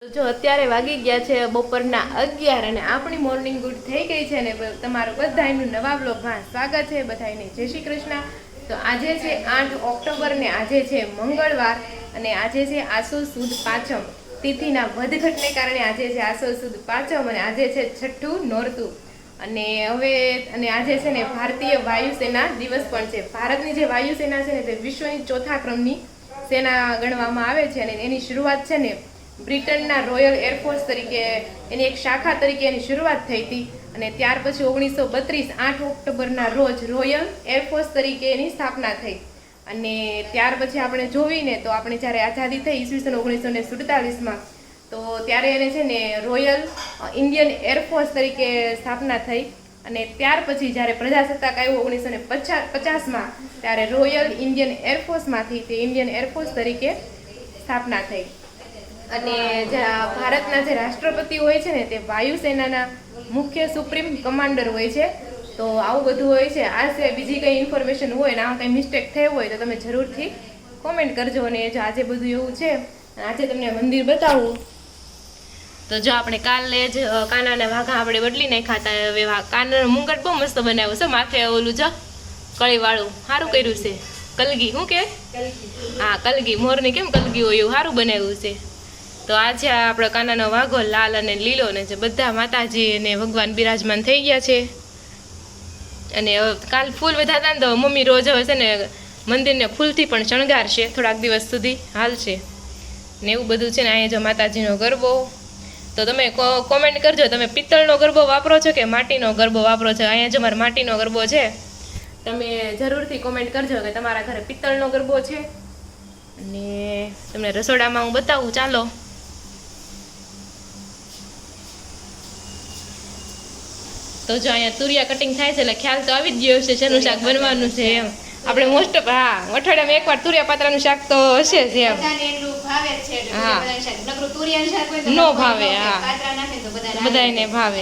જો અત્યારે વાગી ગયા છે બપોરના 11 અને આપણી મોર્નિંગ ગુડ થઈ ગઈ છે ને તમારું બધાયનું નવા બ્લોગમાં સ્વાગત છે. બધાયને જય શ્રી કૃષ્ણ. તો આજે છે 8 ઓક્ટોબર ને આજે છે મંગળવાર અને આજે છે આસો સુદ પાંચમ તિથિના વધઘટને કારણે આજે છે આસો સુદ પાંચમ અને આજે છે છઠ્ઠું નોરતું અને હવે અને આજે છે ને ભારતીય વાયુસેના દિવસ પણ છે. ભારતની જે વાયુસેના છે ને તે વિશ્વની ચોથા ક્રમની સેના ગણવામાં આવે છે અને એની શરૂઆત છે ને બ્રિટનના રોયલ એરફોર્સ તરીકે એની એક શાખા તરીકે એની શરૂઆત થઈ હતી અને ત્યાર પછી 1932 8 ઓક્ટોબરના રોજ રોયલ એરફોર્સ તરીકે એની સ્થાપના થઈ અને ત્યાર પછી આપણે જોઈને તો આપણે જ્યારે આઝાદી થઈ ઈસવીસન 1947માં તો ત્યારે એને છે ને રોયલ ઇન્ડિયન એરફોર્સ તરીકે સ્થાપના થઈ અને ત્યાર પછી જ્યારે પ્રજાસત્તાક આવ્યો 1950માં ત્યારે રોયલ ઇન્ડિયન એરફોર્સમાંથી તે ઇન્ડિયન એરફોર્સ તરીકે સ્થાપના થઈ. અને ભારતના જે રાષ્ટ્રપતિ હોય છે ને તે વાયુસેનાના મુખ્ય સુપ્રીમ કમાન્ડર હોય છે. તો આવું બધું હોય છે. આ સિવાય બીજી કંઈ ઇન્ફોર્મેશન હોય ને આમાં કંઈ મિસ્ટેક થઈ હોય તો તમે જરૂરથી કોમેન્ટ કરજો. અને જો આજે બધું એવું છે આજે તમને મંદિર બતાવું તો જો આપણે કાલે જ કાનાના વાઘા આપણે બદલી નાખ્યા હતા. હવે કાનાનો મુંગટ બહુ મસ્ત બનાવ્યો છે. માથે ઓલું જો કળીવાળું સારું કર્યું છે. કલગી શું કે હા કલગી મોરની કેમ કલગી હોય એવું સારું બનાવ્યું છે. તો આજે આપણે કાનાનો વાઘો લાલ અને લીલો ને જે બધા માતાજી અને ભગવાન બિરાજમાન થઈ ગયા છે. અને કાલ ફૂલ વધારતા ને તો મમ્મી રોજ હવે છે ને મંદિરને ફૂલથી પણ શણગારશે થોડાક દિવસ સુધી હાલશે ને એવું બધું છે ને. અહીંયા જો માતાજીનો ગરબો તો તમે કોમેન્ટ કરજો તમે પિત્તળનો ગરબો વાપરો છો કે માટીનો ગરબો વાપરો છો. અહીંયા જો મારો માટીનો ગરબો છે તમે જરૂરથી કોમેન્ટ કરજો કે તમારા ઘરે પિત્તળનો ગરબો છે. અને તમને રસોડામાં હું બતાવું ચાલો. તો જો અહીંયા તુરિયા કટિંગ થાય છે એટલે ખ્યાલ તો આવી જ ગયો છે શેનું શાક બનવાનું છે એમ. આપણે મોસ્ટ ઓફ હા અઠવાડિયામાં એકવાર તુરિયા પાત્રાનું શાક તો હશે જ એમ. હા નો ભાવે હા બધાને ભાવે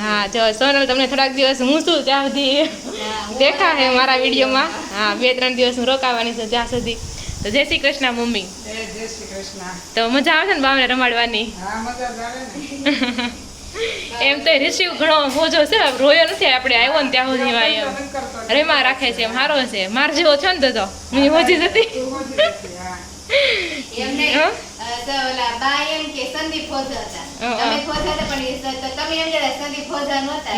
હા. જો સોનલ તમને થોડાક દિવસ હું છું ત્યાં સુધી દેખા હે મારા વિડીયોમાં. હા 2-3 દિવસ હું રોકાવાની છું ત્યાં સુધી. તો જય શ્રી કૃષ્ણ મમ્મી. જય શ્રી કૃષ્ણ. તો મજા આવે છે ને બાવને રમાડવાની? હા મજા આવે ને. એમ તો રિસીવ ઘણો હોજો છે રોયો નથી આપણે આવ્યો ને ત્યાં સુધી એમ રેમાં રાખે છે એમ સારો છે. માર જેવો છો ને તો હું હોજી જતી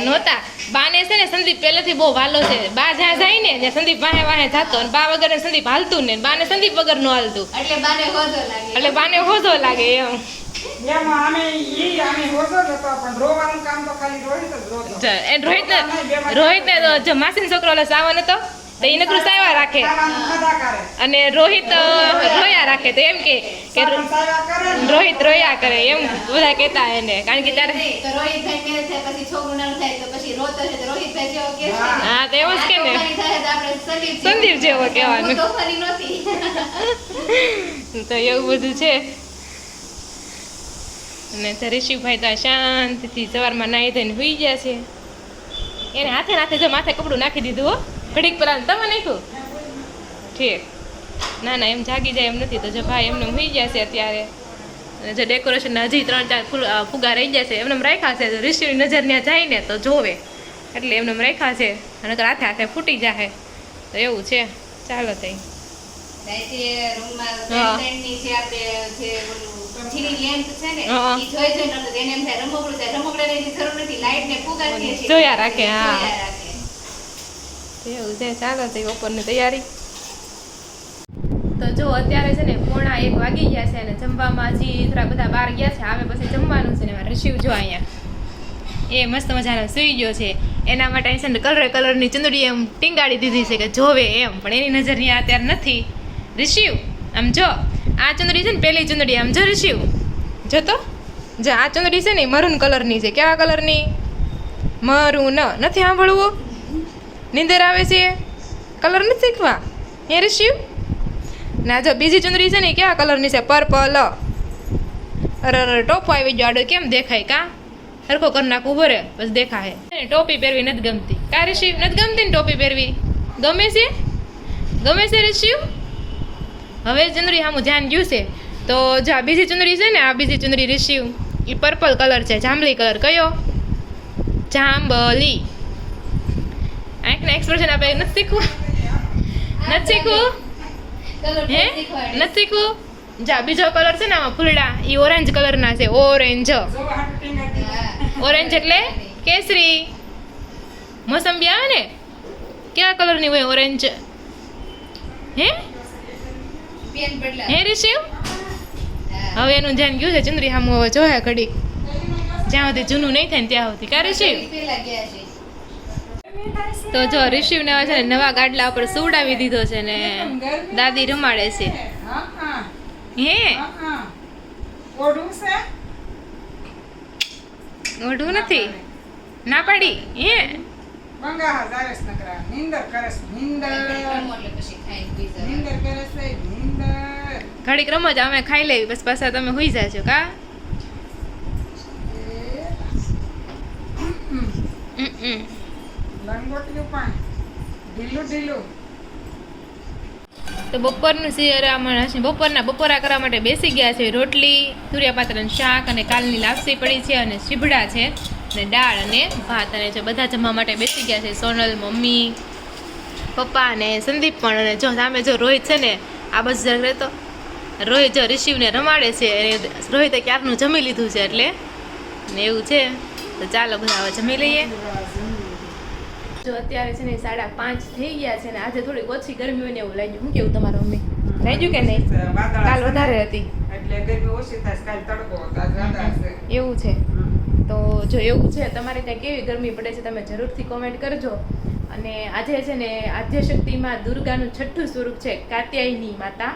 નહોતા. બાને છે ને સંદીપ પહેલેથી બહુ વાલો છે. બા જ્યાં જાય ને ત્યાં સંદીપ વાહે વાહે થતો અને બા વગર સંદીપ હાલતું ને બાને સંદીપ વગર નું હાલતું એટલે બાને હોજો લાગે એમ. રોહિત ને જો માસી છોકરો સાવન હતો તો એ નકરું સાયવા રાખે અને રોહિત રોયા રાખે તો એમ કે રોહિત રોયા કરે એમ બધા કહેતા એને. કારણ કે ત્યારે હા તો એવું જ કે ને સંદીપ જેવો કહેવાનું તો એવું બધું છે. અને ઋષિભાઈ તો શાંતિથી સવારમાં નાહી ધોઈને સુઈ ગયા છે. એને હાથે નાથે જો માથે કપડું નાખી દીધું હો ઘડીક પેલા તમે નાખ્યું ઠીક. ના ના એમ જાગી જાય એમ નથી. તો જો ભાઈ એમને સુઈ ગયા છે અત્યારે. અને જે ડેકોરેશન હજી 3-4 ફુગા રહી ગયા છે એમને રાખ્યા છે. ઋષિની નજર ત્યાં જાય ને તો જોવે એટલે એમને રાખ્યા છે. અને હાથે હાથે ફૂટી જાય તો એવું છે. ચાલો તઈ જોયા રાખે. હા એવું છે. ચાલો તો બપોરની તૈયારી. તો જો અત્યારે છે ને 1:45 વાગી ગયા છે અને જમવામાં હજી થોડા બધા બહાર ગયા છે. આવે પછી જમવાનું છે ને ઋષિ જો અહીંયા એ મસ્ત મજાનો સુઈ ગયો છે. એના માટે છે ને કલરની ચૂંદડી એમ ટીંગાડી દીધી છે કે જોવે એમ. પણ એની નજર ત્યાં અત્યારે નથી. ઋષિ આમ જો આ ચૂંદડી છે ને પહેલી ચૂંદડી આમ જો ઋષિ જો તો જો આ ચૂંદડી છે ને મરૂન કલરની છે. કેવા કલરની? મરૂન. નથી સાંભળવું? નીંદર આવે છે? કલર નથી શીખવા એ ઋષિ? ના જો બીજી ચૂંદડી છે ને કેવા કલરની છે? પર્પલ. અરે ટોપો આવી ગયો આડો કેમ દેખાય? કા સરખો કરી નાખું ઉભો રે બસ દેખાય. ટોપી પહેરવી નથી ગમતી. કા ઋષિ નથી ગમતી ને ટોપી પહેરવી? ગમે છે ઋષિ? હવે ચંદ્રી સામું ધ્યાન ગયું છે તો તો જો આ બીજી ચુંદડી છે ને, આ બીજી ચુંદડી રિસીવ એ પર્પલ કલર છે, જાંબલી કલર. કયો? જાંબલી. આંખના એક્સપ્રેશન આપે. નથી શીખવું? નથી શીખવું? હે નથી શીખવું? જા બીજો કલર છે ને આમાં ફૂલડા, એ ઓરેન્જ કલરના છે. ઓરેન્જ. ઓરેન્જ એટલે કેસરી. મોસંબી આવે ને કેવા કલરની હોય? ઓરેન્જ. હે હે રિશિવ? હવે એનું ધ્યાન ગયું છે ચુંદરી સામું. હવે જોયા ઘડી, જ્યાં સુધી જૂનું નહીં થાય ને ત્યાં સુધી. કા રિશિવ? તો જો રિશિવને હવે છે ને નવા ગાડલા ઉપર સુવડાવી દીધો છે ને દાદી રમાડે છે. હે ઓઢવું નથી ના પાડી. હે મંગા જારેસ નકરા નિંદર કરસ નિંદર કરસ નિંદર ઘડીક રમો જ, અમે ખાઈ લેવી બસ, પાછા તમે હોઈ જાજો. કા લંગોટિયું પણ ઢીલું ઢીલું. તો બપોરનું બપોરા કરવા માટે બેસી ગયા છે. રોટલી, તુરિયાપાત્રનું શાક અને કાલની લાપસી પડી છે અને સીભડા છે અને દાળ અને ભાત. અને જો બધા જમવા માટે બેસી ગયા છે. સોનલ, મમ્મી, પપ્પા અને સંદીપ પણ. અને જો સામે જો રોહિત છે ને આ બસ જગ રહેતો. રોહિત જો રિશિવને રમાડે છે. રોહિતે ક્યારનું જમી લીધું છે એટલે ને એવું છે. તો ચાલો બધા હવે જમી લઈએ. જો અત્યારે છે ને 5:30 થઈ ગયા છે ને આજે થોડીક ઓછી ગરમી હોય ને એવું લાગ્યું. શું કેવું તમારું મમ્મી? લાગ્યું કે નહીં? કાલ વધારે હતી એટલે ગરમી ઓછી થાય, કાલ તડકો હતો, આજ વાદળા છે. એવું છે. તો જો એવું છે, તમારે ત્યાં કેવી ગરમી પડે છે તમે જરૂરથી કોમેન્ટ કરજો. અને આજે છે ને આદ્યશક્તિમાં દુર્ગાનું છઠ્ઠું સ્વરૂપ છે કાત્યાયની માતા,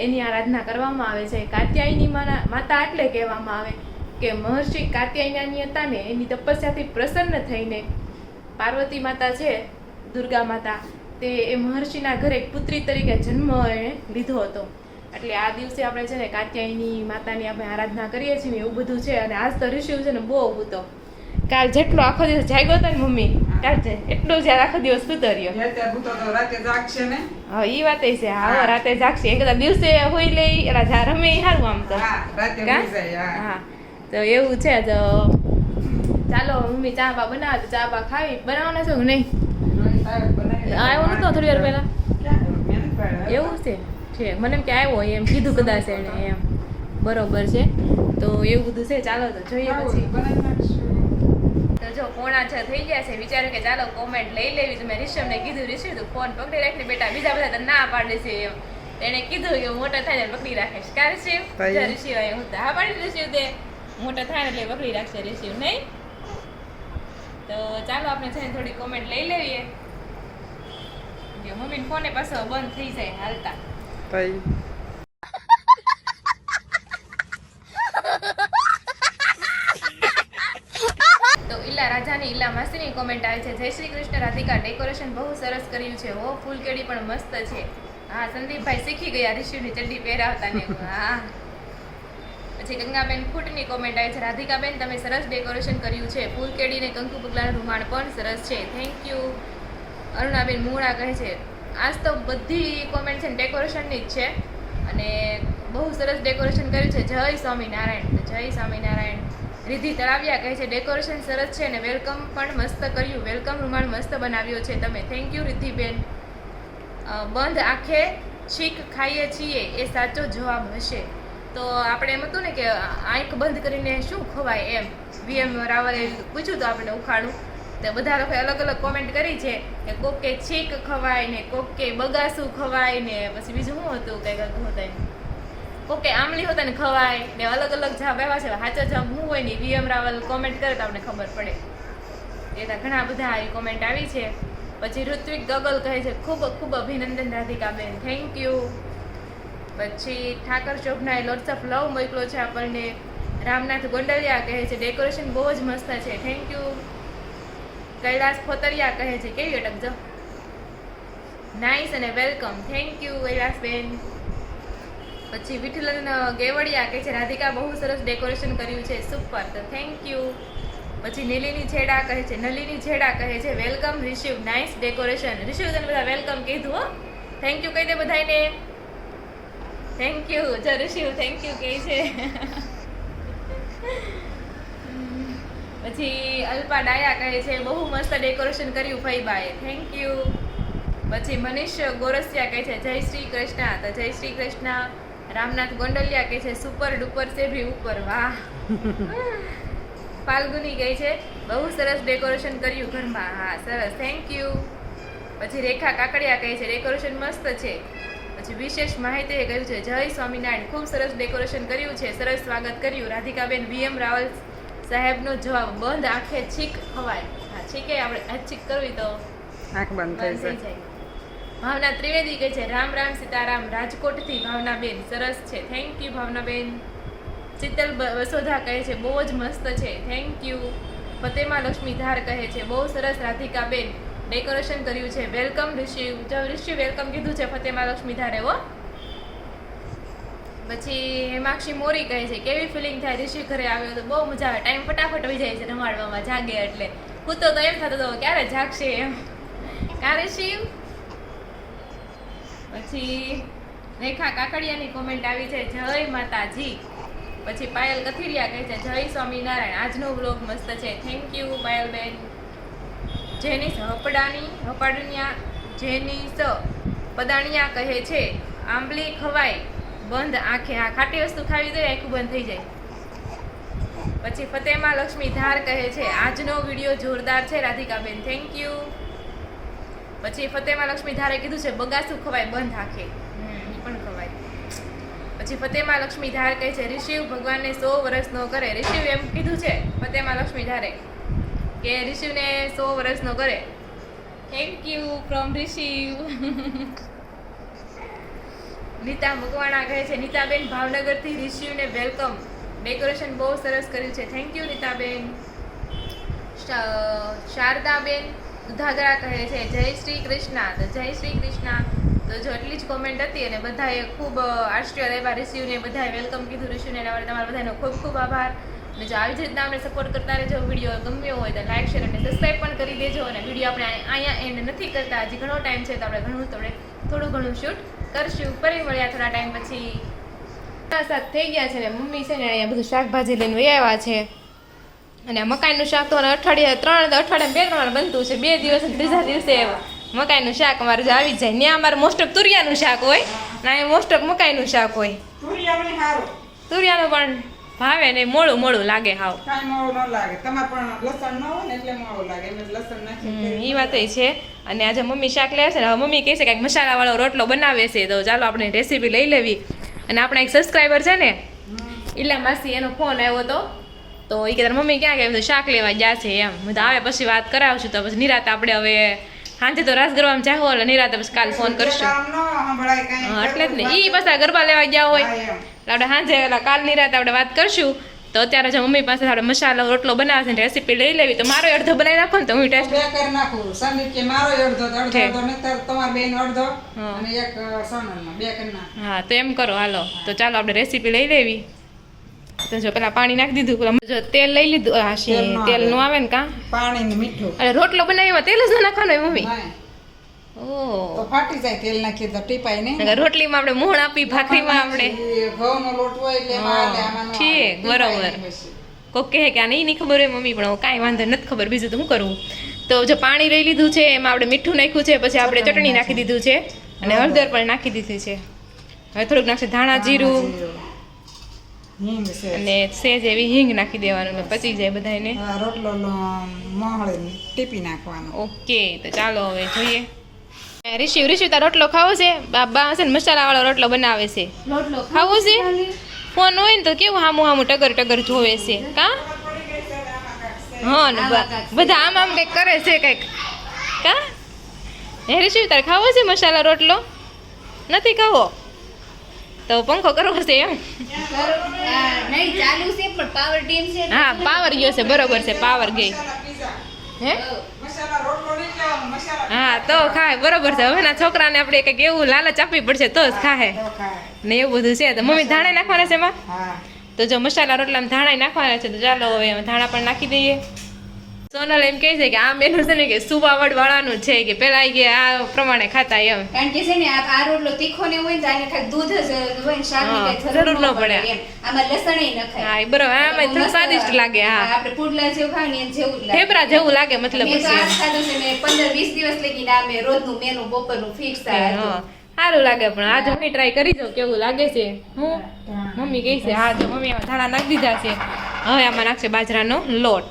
એની આરાધના કરવામાં આવે છે. કાત્યાયની માતા એટલે કહેવામાં આવે કે મહર્ષિ કાત્યાયની હતા ને એની તપસ્યાથી પ્રસન્ન થઈને પાર્વતી માતા છે, દુર્ગા માતા, તે એ મહર્ષિના ઘરે એક પુત્રી તરીકે જન્મ એણે લીધો હતો. એટલે આ દિવસે આપણે છે ને કાત્યાયની માતાની આપણે આરાધના કરીએ છીએ એવું બધું છે. અને આજ તો રિશિવ છે ને બહુ હતો. કાલ જેટલો આખો દિવસ જાગ્યો હતો ને મમ્મી, કાલ એટલો જ આખો દિવસ સૂતો રહ્યો. રાતે જાગશે ને. હા એ વાત છે. હા રાતે જાગશે. એક દિવસે હોઈ લે એલા રમે સારું આમ તો. રાતે હોઈ જાય. હા તો એવું છે. તો ચાલો મમ્મી ચા બા બનાવે, ચા બા ખાવી. બનાવવાના છો કે નહીં? આવ્યો નતો થોડી વાર પહેલા? એવું છે મને એમ કે આવ્યો એમ કીધું કદાચ એને એમ. બરોબર છે. તો એવું બધું છે. ચાલો તો જોઈએ પછી. તો જો 5:45 થઈ ગયા છે. વિચાર્યું કે ચાલો કોમેન્ટ લઈ લેવી. તો મેં રિશિવને કીધું, રિશિવ તું ફોન પકડી રાખી બેટા, બીજા બધા તો ના પાડે છે એમ. એને કીધું કે મોટા થાય ને પકડી રાખીશ. કા રિશિવ? રિશિવ હું તો હા પાડી. રિશિવ તે મોટા થાય ને એટલે પકડી રાખશે રિશિવ, નહીં? તો ચાલો આપણે છે ને થોડી કોમેન્ટ લઈ લેવીએ. મમ્મીને ફોને પાછો બંધ થઈ જાય હાલતા. તો ઈલા રાજાની ઈલા માસીની કોમેન્ટ આવે છે. જય શ્રી કૃષ્ણ રાધિકા, ડેકોરેશન બહુ સરસ કર્યું છે. હો ફૂલકેડી પણ મસ્ત છે. હા સંદીપભાઈ શીખી ગયા રિશિવની ચડ્ડી પહેરાવતા ને. હા પછી ગંગાબેન ફૂટની કોમેન્ટ આવી છે. રાધિકાબેન તમે સરસ ડેકોરેશન કર્યું છે. ફૂલકેડી ને કંકુ પગલાનું રૂમાણ પણ સરસ છે. Thank you. અરુણાબેન મૂળા કહે છે આજ તો બધી કોમેન્ટ છે ને ડેકોરેશનની જ છે અને બહુ સરસ ડેકોરેશન કર્યું છે. જય સ્વામિનારાયણ. જય સ્વામિનારાયણ. રિધિ તળાવિયા કહે છે ડેકોરેશન સરસ છે ને વેલકમ પણ મસ્ત કર્યું. વેલકમ રૂમાલ મસ્ત બનાવ્યો છે તમે. Thank you Ridhiben. બંધ આંખે છીક ખાઈએ છીએ એ સાચો જવાબ હશે. તો આપણે એમ હતું ને કે આંખ બંધ કરીને શું ખવાય એમ. VM રાવલે પૂછ્યું તો આપણે ઉખાડું. તો બધા લોકોએ અલગ અલગ કોમેન્ટ કરી છે કે કોક કે છીક ખવાય ને કોક કે બગાસું ખવાય ને પછી બીજું શું હતું કંઈક હતું કોક કે આમલી હોતા ને ખવાય ને અલગ અલગ જવાબ આવ્યા છે. સાચો જવાબ શું હોય ને VM રાવલ કોમેન્ટ કરે તો આપણે ખબર પડે. એના ઘણા બધા આવી કોમેન્ટ આવી છે. પછી ઋત્વિક ગગલ કહે છે ખૂબ ખૂબ અભિનંદન રાધિકાબેન. Thank you. પછી ઠાકર શોભનાએ લોટ્સ ઓફ લવ મોકલો છે આપણને. રામનાથ ગોંડલિયા કહે છે ડેકોરેશન બહુ જ મસ્ત છે. Thank you. કૈલાસ ખોતરિયા કહે છે કેવી અટકજો નાઇસ અને વેલકમ. Thank you Kailasben. પછી વિઠ્ઠલન ગેવડિયા કહે છે રાધિકા બહુ સરસ ડેકોરેશન કર્યું છે. સુપર. તો થેન્ક યુ. પછી નલિની છેડા કહે છે વેલકમ રિશિવ નાઇસ ડેકોરેશન. રિશિવ તને બધા વેલકમ કીધું હો. થેન્ક યુ કહી દે બધાને. થેન્ક યુ જરશિવ થેન્ક યુ કહે છે. પછી અલ્પા ડાયા કહે છે બહુ મસ્ત ડેકોરેશન કર્યું ફઈબાએ, થેન્ક યુ. પછી મનીષ ગોરસિયા કહે છે જય શ્રી કૃષ્ણ, તો જય શ્રી કૃષ્ણ. રામનાથ ગોંડલિયા કહે છે સુપર ડુપર છે ભી ઉપર, વાહ. ફાલ્ગુની કહે છે બહુ સરસ ડેકોરેશન કર્યું ઘરમાં, હા સરસ થેન્ક યુ. પછી રેખા કાકડિયા કહે છે ડેકોરેશન મસ્ત છે. પછી વિશેષ માહિતીએ કહ્યું છે જય સ્વામિનારાયણ, ખૂબ સરસ ડેકોરેશન કર્યું છે, સરસ સ્વાગત કર્યું. રાધિકાબેન વીએમ રાવલ સાહેબનો જવાબ બંધ આંખે છીક ખવાય, હા છીકે આપણે આ છીક કરવી તો આંખ બંધ થઈ બંધ થઈ જાય. જાય. ભાવના ત્રિવેદી કહે છે રામ રામ સીતારામ, રાજકોટથી ભાવનાબેન, સરસ છે થેન્ક યુ ભાવનાબેન. શીતલ વસોધા કહે છે બહુ જ મસ્ત છે, થેન્ક યુ. ફતેમા લક્ષ્મી ધાર કહે છે બહુ સરસ રાધિકાબેન ડેકોરેશન કર્યું છે, વેલકમ ઋષિ. ઋષિ વેલકમ કીધું છે ફતેમા લક્ષ્મી ધારે હો. પછી હેમાક્ષી મોરી કહે છે કેવી ફિલિંગ થાય ઋષિ ઘરે આવ્યો તો બહુ મજા આવે, ટાઈમ ફટાફટ વહી જાય છે રમાડવામાં, જાગે એટલે. હું તો એમ થતો હતો ક્યારે જાગશે એમ, ક્યારે શિવ. પછી રેખા કાકડિયાની કોમેન્ટ આવી છે જય માતાજી. પછી પાયલ કથિરિયા કહે છે જય સ્વામિનારાયણ, આજનો વ્લોગ મસ્ત છે, થેન્ક યુ પાયલબેન. જેનિસ હપાડનિયા જેનિસ પદાણિયા કહે છે આંબલી ખવાય બંધ આંખે, હા ખાટી વસ્તુ ખાવી જોઈએ આંખું બંધ થઈ જાય. પછી ફતેમા લક્ષ્મી ધાર કહે છે આજનો વિડીયો જોરદાર છે રાધિકાબેન, થેન્ક યુ. પછી ફતેમા લક્ષ્મી ધારે કીધું છે બગાસું ખવાય બંધ આંખે, એ પણ ખવાય. પછી ફતેમા લક્ષ્મી ધાર કહે છે ઋષિવ ભગવાનને 100 વર્ષ નો કરે. ઋષિવ એમ કીધું છે ફતેમા લક્ષ્મી ધારે કે ઋષિવને 100 વર્ષ નો કરે, thank you from Rishiv. Nita Makwana કહે છે નીતાબેન ભાવનગરથી ઋષિવને વેલકમ, ડેકોરેશન બહુ સરસ કર્યું છે, થેન્ક યુ નીતાબેન. શારદાબેન દુધાગરા કહે છે જય શ્રી કૃષ્ણ, તો જય શ્રી કૃષ્ણ. તો જો એટલી જ કોમેન્ટ હતી અને બધાએ ખૂબ આશ્ચર્ય લેવા ઋષિવને બધાએ વેલકમ કીધું ઋષિવને, એના તમારા બધાનો ખૂબ ખૂબ આભાર. અને જો આવી જ રીતના અમને સપોર્ટ કરતા રહેજો, વિડીયો ગમ્યો હોય તો લાઈક શેર અને સબસ્ક્રાઈબ પણ કરી દેજો. અને વિડીયો આપણે અહીંયા એન્ડ નથી કરતા, હજી ઘણો ટાઈમ છે તો આપણે થોડું ઘણું શૂટ કરશું. ફરી મળ્યા થોડા ટાઈમ પછી. શાક થઈ ગયા છે ને મમ્મી છે ને અહીંયા બધું શાકભાજી લઈને વહી આવ્યા છે. અને આ મકાઈનું શાક તો અઠવાડિયામાં 2-3 વાર બનતું છે, 2 દિવસ અને 3જા દિવસે મકાઈનું શાક અમારે જો આવી જાય. ત્યાં અમારે મોસ્ટ ઓફ તુરિયાનું શાક હોય ને અહીંયા મોસ્ટ ઓફ મકાઈનું શાક હોય. તુરિયાનું સારું, તુરિયાનું પણ ભાવે ને મોળું લાગે હાવ, કાંઈ મોળું ન લાગે. તમારે પણ લસણ ન હોય ને એટલે મોળું લાગે, એટલે લસણ નાખી એ વાત છે. અને આજે મમ્મી શાક લે છે ને, હવે મમ્મી કહે છે કે મસાલાવાળો રોટલો બનાવે છે, તો ચાલો આપણે રેસીપી લઈ લેવી. અને આપણા એક સબસ્ક્રાઈબર છે ને ઈલા માસી, એનો ફોન આવ્યો તો એ કે મમ્મી ક્યાં ગયા, શાક લેવા ગયા છે એમ. હું તો આવે પછી વાત કરાવશું, તો પછી નિરાતે આપણે હવે સાંજે તો રાસ ગરબામાં જાહો એટલે નિરાતે પછી કાલ ફોન કરશું. હા એટલે જ ને, એ પાછા ગરબા લેવા ગયા હોય એટલે આપણે સાંજે કાલ નિરાતે આપણે વાત કરશું. તો અત્યારે જો મમ્મી પાસે આપણે મસાલો રોટલો બનાવે છે રેસીપી લઈ લેવી, તો મારો અડધો બનાવી નાખો ને તો હું ટેસ્ટ બે કરી નાખું. સંદીપ કે મારો અડધો નહીતર તમાર બેન અડધો અને એક સોનલનો 2 કરી નાખ. હા તો એમ કરો હાલો. તો ચાલો આપણે રેસીપી લઈ લેવી. તો જો પેલા પાણી નાખી દીધું, પેલા જો તેલ લઈ લીધું. હા તેલ નું આવે ને કા પાણી ને મીઠું. અરે રોટલો બનાવ્યો તેલ જ ન નાખવાનું હોય મમ્મી. તો ફાટી જાય, તેલ નાખીએ તો ટીપાય નહીં. રોટલીમાં આપણે મોણ આપી, ભાખરીમાં આપણે ઘઉંનો લોટ હોય એટલે આમાંનો ઠીક બરોબર. કોક કહે કે આ નહીં ખબર હોય મમ્મી, પણ કાંઈ વાંધો નથી ખબર, બીજું તો શું કરવું. તો જો પાણી લઈ લીધું છે, એમાં આપણે મીઠું નાખ્યું છે, પછી આપણે ચટણી નાખી દીધું છે અને હળદર પણ નાખી દીધી છે. હવે થોડુંક નાખશે ધાણા જીરું હિંગ છે અને સેજ એવી હિંગ નાખી દેવાનું, એટલે પચી જાય બધાને. રોટલો મોહળી ટીપી નાખવાનો. ઓકે તો ચાલો હવે જોઈએ. ઋષિ તાર રોટલો ખાવો છે? બા છે ને મસાલા વાળો રોટલો બનાવે છે, ખાવો છે? ફોન હોય ને તો કેવું હામું ટગર જોવે છે કા. હા ને બધા આમ કંઈક કરે છે કંઈક કા. હે ઋષિ તારે ખાવો છે મસાલા રોટલો? નથી ખાવો તો પંખો કરવો છે એમ. નહીં ચાલુ છે પણ પાવર ડીમ છે. હા પાવર ગયો છે, બરોબર છે, પાવર ગઈ. હે મસાલા રોટલો નહીં ખાવાનો, મસાલા હા તો ખાય, બરોબર છે. હવે ના છોકરાને આપણે કંઈક એવું લાલચ આપવી પડશે તો જ ખાય તો ખાય. ને એવું બધું છે. તો મમ્મી ધાણા નાખવાના છે એમાં? હા તો જો મસાલા રોટલામાં ધાણા નાખવાના છે, તો ચાલો હવે ધાણા પણ નાખી દઈએ. સોનલ એમ કહે છે કે આ મેનુ છે ને કે સુવાવડ વાળાનું છે કે પેલા કે આ પ્રમાણે ખાતા એમ કારણ કે છે ને આ રોટલો તીખો ને હોય ને તો આને ખાલી દૂધ જ હોય ને શાક ની હા, કઈ જરૂર ન પડે. એમ આમાં લસણ ય ન ખાય હા એ બરોબર આમાં થોડું મસ્ત સ્વાદિષ્ટ લાગે હા આપણે પુડલા જેવું ખાય ને એમ જેવું જ લાગે ઠેપરા જેવું લાગે મતલબ મેં તો પછી આ ખાધું છે મેં 15-20 દિવસ લગીને આ મેં રોજનું મેનુ બપોરનું ફિક્સ હા સારું લાગે પણ આજ મમ્મી ટ્રાય કરી દો કેવું લાગે છે હું મમ્મી કહે છે હા તો મમ્મી આમાં ધાણા નાખી દીધા છે હવે આમાં નાખશે બાજરાનો લોટ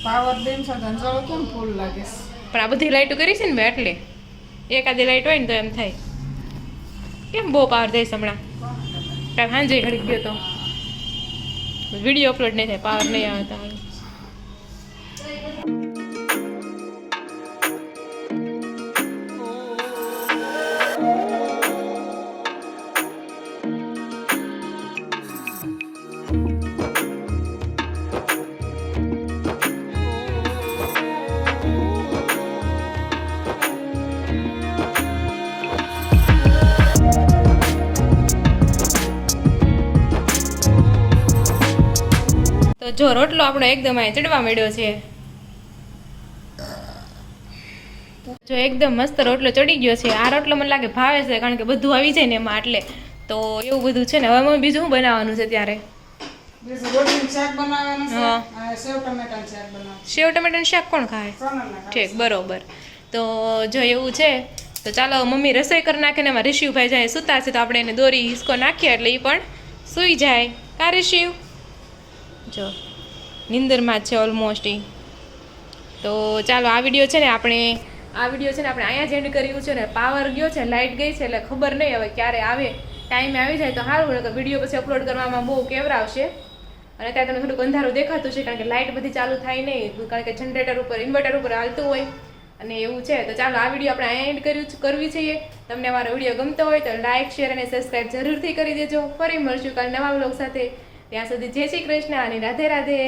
પાવર બેન છે ધંધળો કેમ ફૂલ લાગે છે? પણ આ બધી લાઈટો કરી છે ને મેં એટલે એકાદી લાઈટ હોય ને તો એમ થાય કેમ બહુ પાવર દઈશ હમણાં કાંઈ સાંજે ઘડી ગયો તો વિડીયો અપલોડ નહીં થાય પાવર નહીં આવે તો હારું. તો જો રોટલો આપણો એકદમ અહીં ચડવા માંડ્યો છે જો એકદમ મસ્ત રોટલો ચડી ગયો છે આ રોટલો મને લાગે ભાવે છે કારણ કે બધું આવી જાય ને એમાં એટલે તો એવું બધું છે ને હવે મમ્મી બીજું શું બનાવવાનું છે ત્યારે બીજું રોટલીનું શાક બનાવવાનું છે હા. અને સેવ ટમેટાનું શાક બનાવવાનું સેવ ટમેટાનું શાક કોણ ખાય છે. સોનલના ખાવા. ઠીક બરોબર તો જો એવું છે તો ચાલો મમ્મી રસોઈ કરી નાખે ને એમાં ઋષિભાઈ જાય સૂતા છે તો આપણે એને દોરી હિસકો નાખીએ એટલે એ પણ સૂઈ જાય કા ઋષિવ જો નિંદરમાં જ છે ઓલમોસ્ટ એ તો ચાલો આ વિડીયો છે ને આપણે અહીંયા જ એન્ડ કર્યું છે ને પાવર ગયો છે લાઇટ ગઈ છે એટલે ખબર નહીં હવે ક્યારે આવે ટાઈમે આવી જાય તો સારું નકર વિડીયો પછી અપલોડ કરવામાં બહુ કેવરાવશે અને ત્યાં તમને થોડુંક અંધારું દેખાતું છે કારણ કે લાઇટ બધી ચાલુ થાય નહીં કારણ કે જનરેટર ઉપર ઇન્વર્ટર ઉપર હાલતું હોય અને એવું છે તો ચાલો આ વિડીયો આપણે અહીંયા એન્ડ કરવી છે તમને અમારો વિડીયો ગમતો હોય તો લાઇક શેર અને સબસ્ક્રાઈબ જરૂરથી કરી દેજો ફરી મળશું કાલે નવા વ્લોગ સાથે ત્યાં સુધી જય શ્રી કૃષ્ણ અને રાધે રાધે